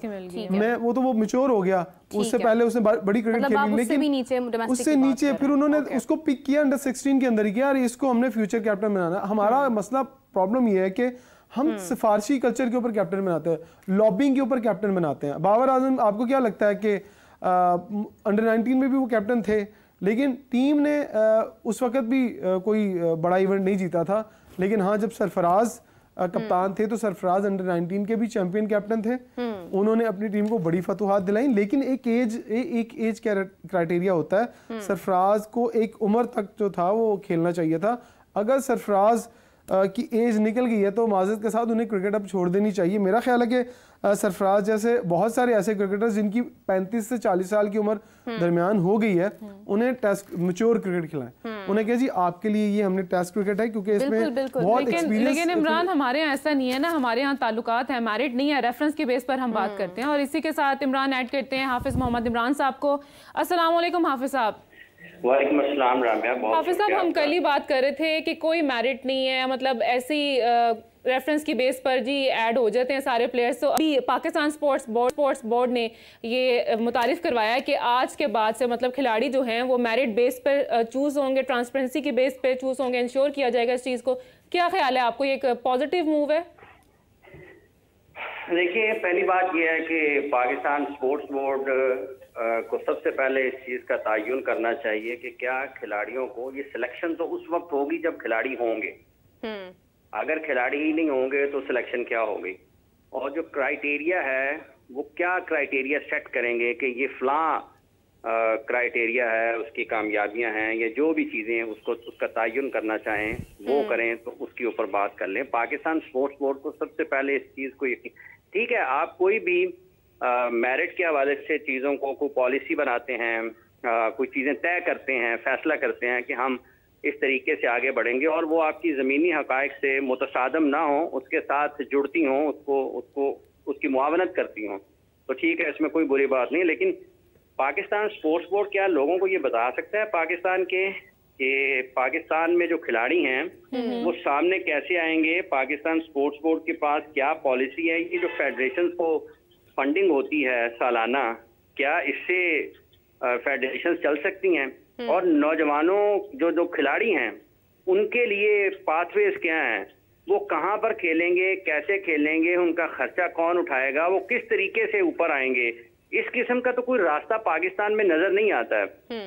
मैं वो तो वो मैच्योर हो गया, उससे पहले उसने बड़ी क्रिकेट खेली, लेकिन उससे नीचे फिर उन्होंने उसको पिक किया अंडर 16 के अंदर ही किया, यार इसको हमने फ्यूचर कैप्टन बनाना। हमारा मसला प्रॉब्लम ये है कि हम सिफारशी कल्चर के ऊपर कैप्टन बनाते हैं, लॉबिंग के ऊपर कैप्टन बनाते हैं। बाबर आजम, आपको क्या लगता है कि अंडर 19 में भी वो कैप्टन थे, लेकिन टीम ने उस वक्त भी कोई बड़ा इवेंट नहीं जीता था, लेकिन हाँ जब सरफराज कप्तान थे तो सरफराज अंडर 19 के भी चैंपियन कैप्टन थे, उन्होंने अपनी टीम को बड़ी फतुहात दिलाई। लेकिन एक एज क्राइटेरिया होता है, सरफराज को एक उम्र तक जो था वो खेलना चाहिए था। अगर सरफराज की एज निकल गई है तो माज़रत के साथ उन्हें क्रिकेट अब छोड़ देनी चाहिए। मेरा ख्याल है कि सरफराज जैसे बहुत सारे ऐसे क्रिकेटर्स जिनकी 35 से 40 साल की उम्र दरमियान हो गई है, उन्हें टेस्ट मैच्योर क्रिकेट खिलाएं, उन्हें कह जी आपके लिए ये हमने टेस्ट क्रिकेट है क्योंकि इसमें बहुत एक्सपीरियंस। लेकिन इमरान, हमारे यहाँ ऐसा नहीं है ना, हमारे यहाँ ताल्लुकात है, मैरिट नहीं है, रेफरेंस के बेस पर हम बात करते हैं। और इसी के साथ इमरान ऐड करते हैं हाफिज मोहम्मद इमरान साहब को। अस्सलाम वालेकुम हाफिज साहब। वालेकुम अस्सलाम रामिया। हाफिज साहब, हम कल ही बात कर रहे थे कि कोई मेरिट नहीं है, मतलब ऐसी रेफरेंस की बेस पर जी ऐड हो जाते हैं सारे प्लेयर्स। तो अभी पाकिस्तान स्पोर्ट्स बोर्ड ने ये मुतारिफ करवाया है कि आज के बाद से मतलब खिलाड़ी जो हैं वो मेरिट बेस पर चूज़ होंगे, ट्रांसपेरेंसी की बेस पे चूज़ होंगे, इंश्योर किया जाएगा इस चीज़ को। क्या ख्याल है आपको, ये एक पॉजिटिव मूव है? देखिए, पहली बात यह है कि पाकिस्तान स्पोर्ट्स बोर्ड को सबसे पहले इस चीज़ का तयन करना चाहिए कि क्या खिलाड़ियों को, ये सिलेक्शन तो उस वक्त होगी जब खिलाड़ी होंगे, अगर खिलाड़ी ही नहीं होंगे तो सिलेक्शन क्या होगी। और जो क्राइटेरिया है वो क्या क्राइटेरिया सेट करेंगे कि ये फलां क्राइटेरिया है, उसकी कामयाबियां हैं, या जो भी चीज़ें हैं उसका तयन करना चाहें वो करें, तो उसके ऊपर बात कर लें। पाकिस्तान स्पोर्ट्स बोर्ड को सबसे पहले इस चीज़ को, ठीक है आप कोई भी मेरिट के हवाले से चीज़ों को कोई पॉलिसी बनाते हैं, कोई चीज़ें तय करते हैं, फैसला करते हैं कि हम इस तरीके से आगे बढ़ेंगे और वो आपकी ज़मीनी हक़ाइक़ से मुतसादम ना हो, उसके साथ जुड़ती हों, उसको उसकी मुआवनत करती हों, तो ठीक है, इसमें कोई बुरी बात नहीं। लेकिन पाकिस्तान स्पोर्ट्स बोर्ड क्या लोगों को ये बता सकता है पाकिस्तान के कि पाकिस्तान में जो खिलाड़ी हैं वो सामने कैसे आएंगे? पाकिस्तान स्पोर्ट्स बोर्ड के पास क्या पॉलिसी है? ये जो फेडरेशन को फंडिंग होती है सालाना, क्या इससे फेडरेशन चल सकती हैं? और नौजवानों जो खिलाड़ी हैं उनके लिए पाथवेज क्या हैं? वो कहाँ पर खेलेंगे, कैसे खेलेंगे, उनका खर्चा कौन उठाएगा, वो किस तरीके से ऊपर आएंगे? इस किस्म का तो कोई रास्ता पाकिस्तान में नजर नहीं आता है।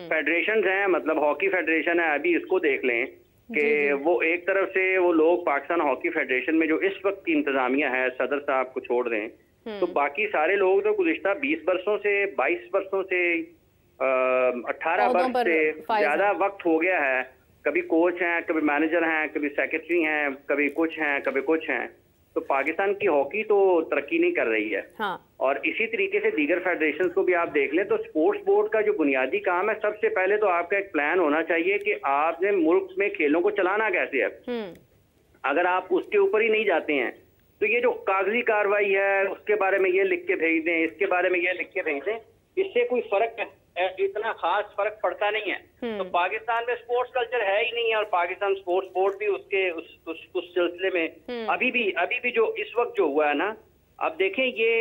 फेडरेशन हैं, मतलब हॉकी फेडरेशन है, अभी इसको देख लें कि वो एक तरफ से वो लोग पाकिस्तान हॉकी फेडरेशन में जो इस वक्त की इंतजामिया है, सदर साहब को छोड़ दें, तो बाकी सारे लोग तो गुज़िश्ता 20 वर्षों से 22 वर्षों से 18 वर्ष से ज्यादा वक्त हो गया है। कभी कोच हैं, कभी मैनेजर हैं, कभी सेक्रेटरी हैं, कभी कुछ हैं, कभी कुछ हैं। तो पाकिस्तान की हॉकी तो तरक्की नहीं कर रही है। और इसी तरीके से दीगर फेडरेशंस को भी आप देख लें तो स्पोर्ट्स बोर्ड का जो बुनियादी काम है, सबसे पहले तो आपका एक प्लान होना चाहिए कि आपने मुल्क में खेलों को चलाना कैसे है। अगर आप उसके ऊपर ही नहीं जाते हैं तो ये जो कागजी कार्रवाई है उसके बारे में ये लिख के भेज दें, इसके बारे में ये लिख के भेज दें, इससे कोई फर्क इतना खास फर्क पड़ता नहीं है। तो पाकिस्तान में स्पोर्ट्स कल्चर है ही नहीं है और पाकिस्तान स्पोर्ट्स बोर्ड भी उसके उस सिलसिले में अभी भी जो इस वक्त जो हुआ है ना, अब देखें ये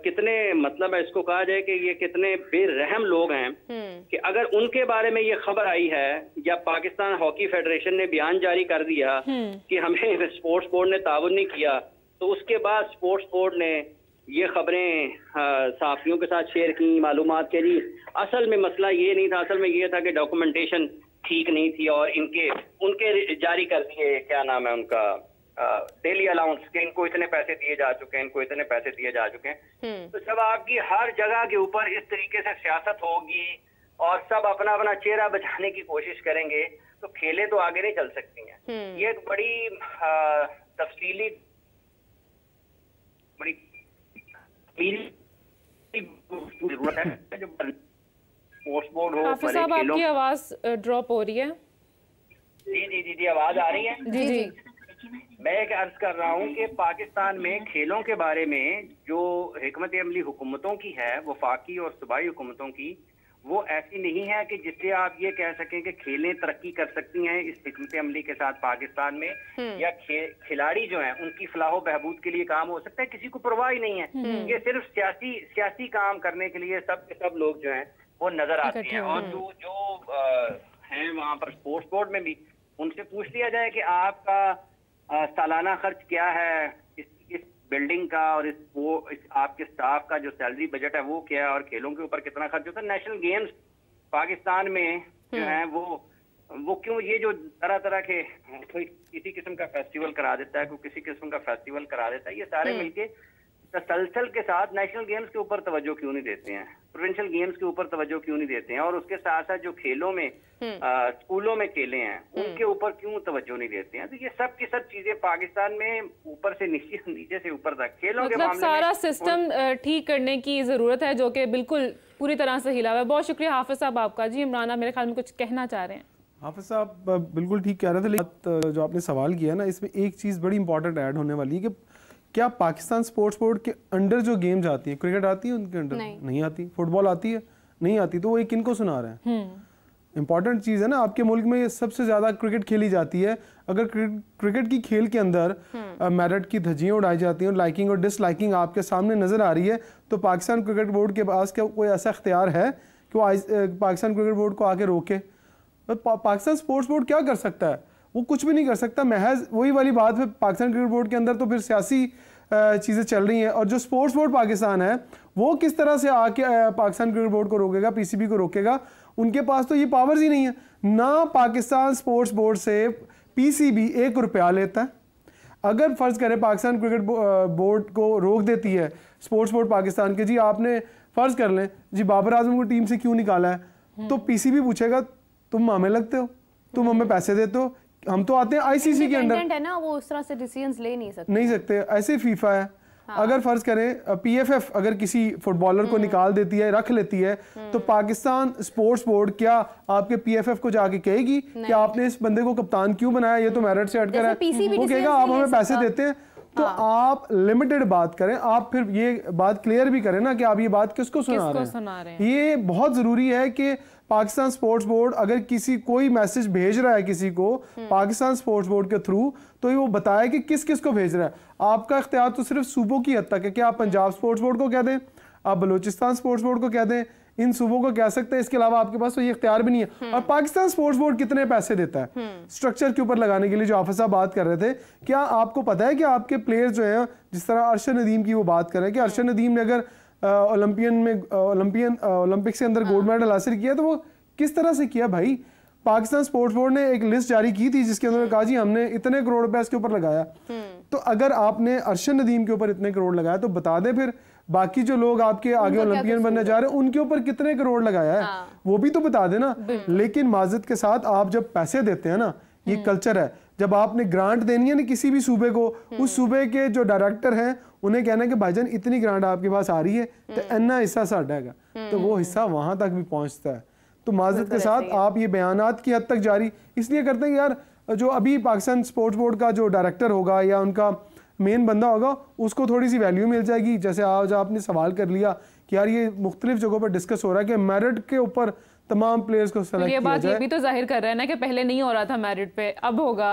कितने, मतलब है इसको कहा जाए कि ये कितने बेरहम लोग हैं कि अगर उनके बारे में ये खबर आई है या पाकिस्तान हॉकी फेडरेशन ने बयान जारी कर दिया कि हमें स्पोर्ट्स बोर्ड ने ताउन नहीं किया, तो उसके बाद स्पोर्ट्स बोर्ड ने ये खबरें सहाफियों के साथ शेयर की, मालूमात के लिए। असल में मसला ये नहीं था, असल में ये था कि डॉक्यूमेंटेशन ठीक नहीं थी और उनके जारी कर दिए, क्या नाम है उनका, डेली अलाउंस कि इनको इतने पैसे दिए जा चुके हैं, इनको इतने पैसे दिए जा चुके हैं। तो जब आपकी हर जगह के ऊपर इस तरीके से सियासत होगी और सब अपना अपना चेहरा बचाने की कोशिश करेंगे तो खेलें तो आगे नहीं चल सकती हैं। ये एक बड़ी तफसीली जरूरत है जो स्पोर्ट्स बोर्ड हो। हाफिज साहब आपकी आवाज ड्रॉप हो रही है। जी आवाज आ रही है? जी मैं एक अर्ज कर रहा हूँ कि पाकिस्तान में खेलों के बारे में जो हिकमत अमली हुकूमतों की है, वफाकी और सूबाई हुकूमतों की, वो ऐसी नहीं है कि जिससे आप ये कह सकें कि खेलें तरक्की कर सकती हैं इस हिकमत अमली के साथ पाकिस्तान में, या खिलाड़ी जो हैं उनकी फलाह बहबूद के लिए काम हो सकता है, किसी को परवाह ही नहीं है। ये सिर्फ सियासी काम करने के लिए सब के सब लोग जो हैं वो नजर आते हैं। और जो हैं वहाँ पर स्पोर्ट्स बोर्ड में भी उनसे पूछ लिया जाए कि आपका सालाना खर्च क्या है, इस बिल्डिंग का और इस आपके स्टाफ का जो सैलरी बजट है वो क्या है, और खेलों के ऊपर कितना खर्च होता है। नेशनल गेम्स पाकिस्तान में जो है वो क्यों ये जो तरह तरह के कोई किसी किस्म का फेस्टिवल करा देता है, कोई किसी किस्म का फेस्टिवल करा देता है, ये सारे मिलके तसलसल के साथ नेशनल गेम्स के ऊपर तवज्जो क्यों नहीं देते हैं, प्रोविंशियल गेम्स के ऊपर तवज्जो क्यों नहीं देते हैं, और उसके साथ साथ जो खेलों में स्कूलों में खेले हैं उनके ऊपर क्यों तवज्जो नहीं देते हैं। तो ये सब की सब चीजें पाकिस्तान में ऊपर से नीचे से ऊपर तक खेलों के मामले में सारा सिस्टम ठीक करने की जरूरत है, जो कि बिल्कुल पूरी तरह से हिला हुआ है। बहुत शुक्रिया हाफिज साहब आपका। जी इमराना मेरे ख्याल में कुछ कहना चाह रहे हैं। हाफिज साहब बिल्कुल ठीक कह रहे थे, लेकिन जो आपने सवाल किया ना, इसमें एक चीज़ बड़ी इंपॉर्टेंट ऐड होने वाली है कि क्या पाकिस्तान स्पोर्ट्स बोर्ड के अंडर जो गेम्स आती है, क्रिकेट आती है उनके अंडर? नहीं आती। फुटबॉल आती है? नहीं आती। तो वो एक किनको सुना रहे हैं? इंपॉर्टेंट चीज़ है ना, आपके मुल्क में सबसे ज़्यादा क्रिकेट खेली जाती है। अगर क्रिकेट की खेल के अंदर मेरिट की धज्जियाँ उड़ाई जाती हैं और लाइकिंग और डिसलाइकिंग आपके सामने नज़र आ रही है, तो पाकिस्तान क्रिकेट बोर्ड के पास क्या कोई ऐसा इख्तियार है कि वो पाकिस्तान क्रिकेट बोर्ड को आके रोके? पाकिस्तान स्पोर्ट्स बोर्ड क्या कर सकता है? वो कुछ भी नहीं कर सकता। महज वही वाली बात है, पाकिस्तान क्रिकेट बोर्ड के अंदर तो फिर सियासी चीज़ें चल रही हैं, और जो स्पोर्ट्स बोर्ड पाकिस्तान है वो किस तरह से आके पाकिस्तान क्रिकेट बोर्ड को रोकेगा, पीसीबी को रोकेगा? उनके पास तो ये पावर्स ही नहीं है ना। पाकिस्तान स्पोर्ट्स बोर्ड से पीसीबी 1 रुपया लेता है। अगर फ़र्ज़ करें पाकिस्तान क्रिकेट बोर्ड को रोक देती है स्पोर्ट्स बोर्ड पाकिस्तान के, जी आपने फ़र्ज़ कर लें जी बाबर आजम को टीम से क्यों निकाला है, तो पीसीबी पूछेगा तुम हमें लगते हो, तुम हमें पैसे देते हो, हम तो आते हैं आईसीसी के अंडर है ना, वो उस तरह से डिसीजंस ले नहीं सकते। ऐसे फीफा है, अगर फर्ज करें पीएफएफ अगर किसी फुटबॉलर को निकाल देती है, रख लेती है, तो पाकिस्तान स्पोर्ट्स बोर्ड क्या आपके पीएफएफ को जाके कहेगी कि आपने इस बंदे को कप्तान क्यों बनाया, ये तो मेरिट से हटकर है? वो कहेगा आप हमें पैसे देते हैं। तो आप लिमिटेड बात करें, आप फिर ये बात क्लियर भी करें ना कि आप ये बात किसको सुना रहे हैं। ये बहुत जरूरी है कि पाकिस्तान स्पोर्ट्स बोर्ड अगर किसी कोई मैसेज भेज रहा है किसी को पाकिस्तान स्पोर्ट्स बोर्ड के थ्रू, तो ये वो बताए कि किस किस को भेज रहा है। आपका इख्तियार तो सिर्फ सूबों की हद तक है कि आप पंजाब स्पोर्ट्स बोर्ड को कह दें, आप बलूचिस्तान स्पोर्ट्स बोर्ड को कह दें, इन सूबों को कह सकते हैं, इसके अलावा आपके पास तो ये इख्तियार भी नहीं है। और पाकिस्तान स्पोर्ट्स बोर्ड कितने पैसे देता है स्ट्रक्चर के ऊपर लगाने के लिए, जो आफिस साहब बात कर रहे थे, क्या आपको पता है कि आपके प्लेयर्स जो हैं, जिस तरह अरशद नदीम की वो बात कर रहे हैं कि अरशद नदीम ने अगर ओलंपिक से अंदर गोल्ड मेडल हासिल किया तो वो किस तरह से किया भाई? पाकिस्तान स्पोर्ट्स बोर्ड ने एक लिस्ट जारी की थी जिसके अंदर कहा जी हमने इतने करोड़ रुपए इसके ऊपर लगाया। तो अगर आपने अरशद नदीम के ऊपर इतने करोड़ लगाया तो बता दें फिर बाकी जो लोग आपके आगे ओलंपियन बनने जा रहे हैं उनके ऊपर कितने करोड़ लगाया है, वो भी तो बता देना। लेकिन माजत के साथ आप जब पैसे देते हैं ना, ये कल्चर है, जब आपने ग्रांट देनी है ना किसी भी सूबे को, उस सूबे के जो डायरेक्टर हैं उन्हें कहना है कि भाईजान इतनी ग्रांट आपके पास आ रही है तो इतना हिस्सा साढ़ा है, तो वो हिस्सा वहां तक भी पहुंचता है। तो माजत के साथ आप ये बयानात की हद तक जारी इसलिए करते हैं यार, जो अभी पाकिस्तान स्पोर्ट्स बोर्ड का जो डायरेक्टर होगा या उनका मेन बंदा होगा उसको थोड़ी सी वैल्यू मिल जाएगी। जैसे आज आपने सवाल कर लिया कि यार ये मुख्तलिफ जगहों पर डिस्कस हो रहा है कि मेरिट के ऊपर तमाम प्लेयर्स को सेलेक्ट किया जाए। ये बात ये भी तो जाहिर कर रहा है ना कि पहले नहीं हो रहा था मेरिट पे, अब होगा।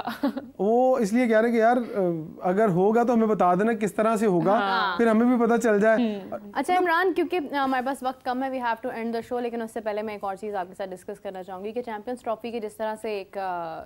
वो इसलिए कह रहे हैं कि यार अगर होगा तो हमें बता देना किस तरह से होगा, फिर हमें भी पता चल जाए। अच्छा इमरान, क्योंकि हमारे पास वक्त कम है, we have to end the show, लेकिन उससे पहले मैं एक और चीज़ आपके साथ डिस्कस करना चाहूँगी कि चैंपियंस ट्रॉफी की जिस तरह से एक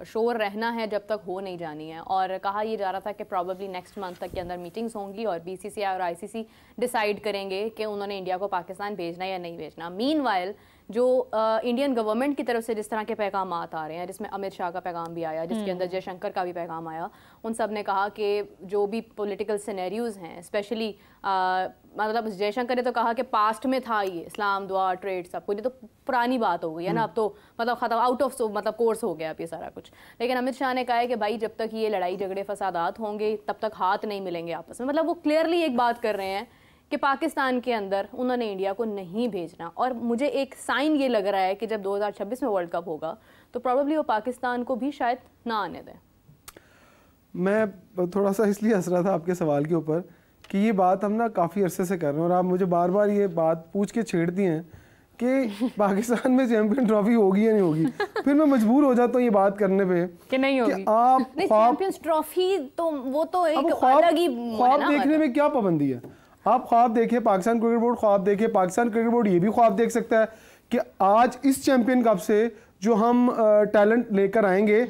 शोर रहना है जब तक हो नहीं जानी है, और कहा यह जा रहा था कि प्रॉबेबली नेक्स्ट मंथ तक के अंदर मीटिंग्स होंगी और बीसीसीआई और आईसीसी डिसाइड करेंगे कि उन्होंने इंडिया को पाकिस्तान भेजना या नहीं भेजना। मीनवाइल जो इंडियन गवर्नमेंट की तरफ से जिस तरह के पैगाम आ रहे हैं, जिसमें अमित शाह का पैगाम भी आया, जिसके अंदर जयशंकर का भी पैगाम आया, उन सब ने कहा कि जो भी पॉलिटिकल सिनेरियोज हैं, स्पेशली मतलब जयशंकर ने तो कहा कि पास्ट में था ये इस्लाम दुआ ट्रेड सब कुछ, ये तो पुरानी बात हो गई है ना, अब तो मतलब खत्म, आउट ऑफ मतलब कोर्स हो गया अब ये सारा कुछ। लेकिन अमित शाह ने कहा है कि भाई जब तक ये लड़ाई झगड़े फसादात होंगे तब तक हाथ नहीं मिलेंगे आपस में। मतलब वो क्लियरली एक बात कर रहे हैं कि पाकिस्तान के अंदर उन्होंने इंडिया को नहीं भेजना। और मुझे एक साइन ये लग रहा है कि जब 2026 में वर्ल्ड कप होगा तो प्रॉब्लली वो पाकिस्तान को भी शायद ना आने दें। मैं थोड़ा सा इसलिए हंस रहा था आपके सवाल के ऊपर कि ये बात हम ना काफ़ी अरसे से कर रहे हैं और आप मुझे बार बार ये बात पूछ के छेड़ती हैं कि पाकिस्तान में चैंपियन ट्रॉफी होगी या नहीं होगी। फिर मैं मजबूर हो जाता हूँ ये बात करने पे कि नहीं होगी। आप चैंपियंस ट्रॉफी तो वो तो एक अलग ही ख्वाब देखने में क्या पाबंदी है? आप ख्वाब देखिए, पाकिस्तान क्रिकेट बोर्ड ख्वाब देखिए, पाकिस्तान क्रिकेट बोर्ड ये भी ख्वाब देख सकता है कि आज इस चैंपियन कप से जो हम टैलेंट लेकर आएंगे,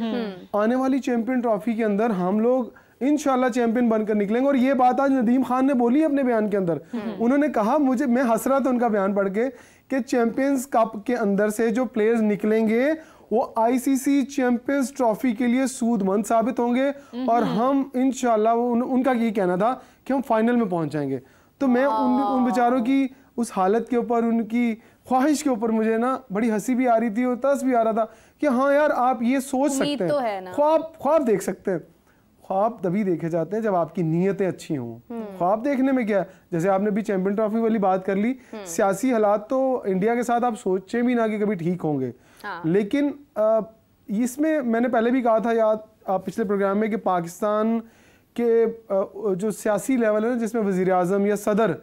आने वाली चैंपियन ट्रॉफी के अंदर हम लोग इंशाल्लाह चैंपियन बनकर निकलेंगे। और ये बात आज नदीम खान ने बोली अपने बयान के अंदर। उन्होंने कहा, मैं हंस रहा था उनका बयान पढ़ के, कि चैंपियंस कप के अंदर से जो प्लेयर्स निकलेंगे वो आईसीसी चैंपियंस ट्रॉफी के लिए सूदमंद साबित होंगे और हम इंशाल्लाह, उनका ये कहना था कि हम फाइनल में पहुंच जाएंगे। तो मैं उन बेचारों की उस हालत के ऊपर, उनकी ख्वाहिश के ऊपर मुझे ना बड़ी हंसी भी आ रही थी और तरस भी आ रहा था कि हाँ यार आप ये सोच सकते हैं, तो है ना। ख्वाब देख सकते हैं। ख्वाब तभी देखे जाते हैं जब आपकी नीयतें अच्छी हों। ख्वाब देखने में क्या है, जैसे आपने भी चैंपियन ट्रॉफी वाली बात कर ली, सियासी हालात तो इंडिया के साथ आप सोचे भी ना कि कभी ठीक होंगे। लेकिन इसमें मैंने पहले भी कहा था, याद आप पिछले प्रोग्राम में, कि पाकिस्तान के जो सियासी लेवल है ना, जिसमें वजीर आजम या सदर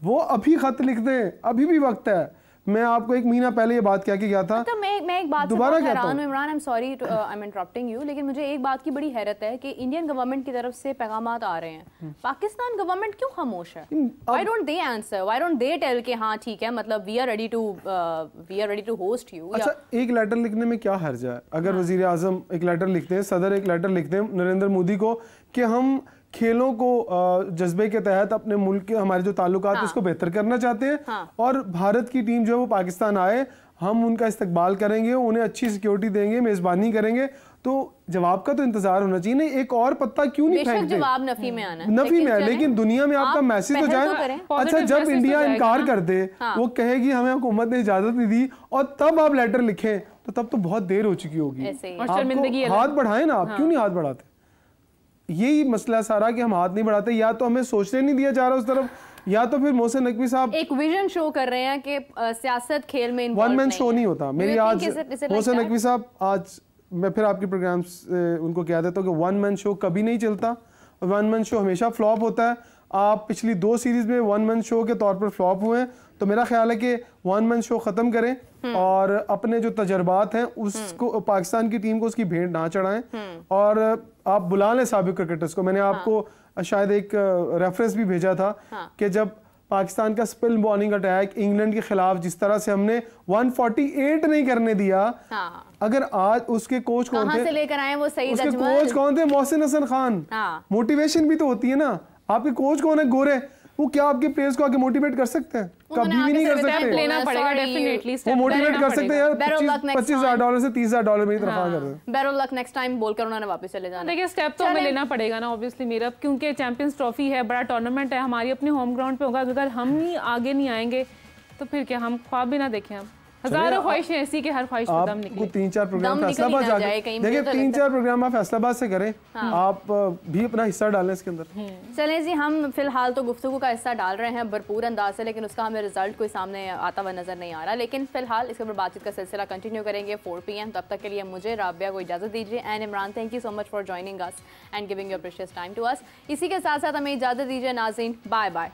वो अभी खत लिख दें, अभी भी वक्त है। मैं आपको एक महीना पहले ये बात कह के गया था। तो मैं एक बात दोबारा से हैरान हूं Imran, I am sorry I am interrupting you, लेकिन मुझे एक बात की बड़ी हैरत है कि इंडियन गवर्नमेंट की तरफ से पैगामात आ रहे हैं, पाकिस्तान गवर्नमेंट क्यों खामोश है? Why don't they answer, why don't they tell कि हाँ ठीक है, मतलब we are ready to host you. अच्छा, एक लेटर लिखने में क्या हर्ज है? अगर वजीर आजम एक लेटर लिखते हैं, सदर एक लेटर लिखते हैं नरेंद्र मोदी को कि हम खेलों को जज्बे के तहत अपने मुल्क के हमारे जो ताल्लुकात है उसको बेहतर करना चाहते हैं, और भारत की टीम जो है वो पाकिस्तान आए, हम उनका इस्तकबाल करेंगे, उन्हें अच्छी सिक्योरिटी देंगे, मेजबानी करेंगे। तो जवाब का तो इंतजार होना चाहिए। नहीं, एक और पत्ता क्यों नहीं फेंकते? जवाब नफी में आना है, नफी में है, लेकिन दुनिया में आपका मैसेज तो जाए। अच्छा, जब इंडिया इनकार कर दे, वो कहेगी हमें हुकूमत ने इजाजत नहीं दी, और तब आप लेटर लिखें, तो तब तो बहुत देर हो चुकी होगी। हाथ बढ़ाएं ना, आप क्यों नहीं हाथ बढ़ाते? यही मसला सारा कि हम हाथ नहीं बढ़ाते, या तो हमें सोचने नहीं दिया जा रहा उस तरफ, या तो फिर मोहसिन नकवी साहब एक विजन शो कर रहे हैं कि सियासत खेल में वन मैन शो नहीं होता। मेरी आज मोहसिन नकवी साहब, आज मैं फिर आपके प्रोग्राम्स उनको कह देता हूँ कि वन मैन शो कभी नहीं चलता, वन मैन शो हमेशा फ्लॉप होता है। आप पिछली 2 सीरीज में वन मैन शो के तौर पर फ्लॉप हुए हैं, तो मेरा ख्याल है कि वन मैन शो ख़त्म करें और अपने जो तजर्बात हैं उसको पाकिस्तान की टीम को उसकी भेंट ना चढ़ाएं, और आप बुला लें साबिक क्रिकेटर्स को। मैंने आपको शायद एक रेफरेंस भी भेजा था कि जब पाकिस्तान का स्पिन बॉलिंग अटैक इंग्लैंड के खिलाफ जिस तरह से हमने 148 नहीं करने दिया, अगर आज उसके कोच कौन थे, से लेकर आए वो सईद उसके कोच कौन थे, मोहसिन हसन खान। मोटिवेशन भी तो होती है ना, आपके कोच कौन है गोरे, वो क्या आपके प्लेयर्स को आगे मोटिवेट कर सकते हैं? कभी भी नहीं कर सकते। लेना पड़ेगा डेफिनेटली, वो मोटिवेट कर सकते हैं यार, $25,000 से $30,000 मेरी तनख्वाह कर दें। बेरो लक नेक्स्ट टाइम बोलकर उन्होंने वापस चले जाना। देखिए स्टेप तो हमें लेना पड़ेगा ना ऑब्वियसली मेरा, क्योंकि चैंपियंस ट्रॉफी है, बड़ा टूर्नामेंट है, हमारी अपने होम ग्राउंड पे होगा। अगर हम ही आगे नहीं आएंगे तो फिर क्या, हम ख्वाब भी ना देखें। हम हजारों ख्वाहिशें ऐसी कि हर ख्वाहिश पे दम निकले। 3-4 प्रोग्राम फैसलाबाद जाके देखिए, 3-4 प्रोग्राम आप फैसलाबाद से करें, आप भी अपना हिस्सा डालें इसके अंदर। चलें जी, हम फिलहाल तो गुफ्तगू का हिस्सा डाल रहे हैं भरपूर अंदाज से, लेकिन उसका हमें रिजल्ट कोई सामने आता हुआ नजर नहीं आ रहा। लेकिन फिलहाल इसके ऊपर बातचीत का सिलसिला कंटिन्यू करेंगे 4 PM। तब तक के लिए मुझे राबिया को इजाजत दीजिए, and Imran thank you so much for joining us and giving your precious time to us. इसी के साथ साथ हमें इजाजत दीजिए नाज़रीन, बाय बाय।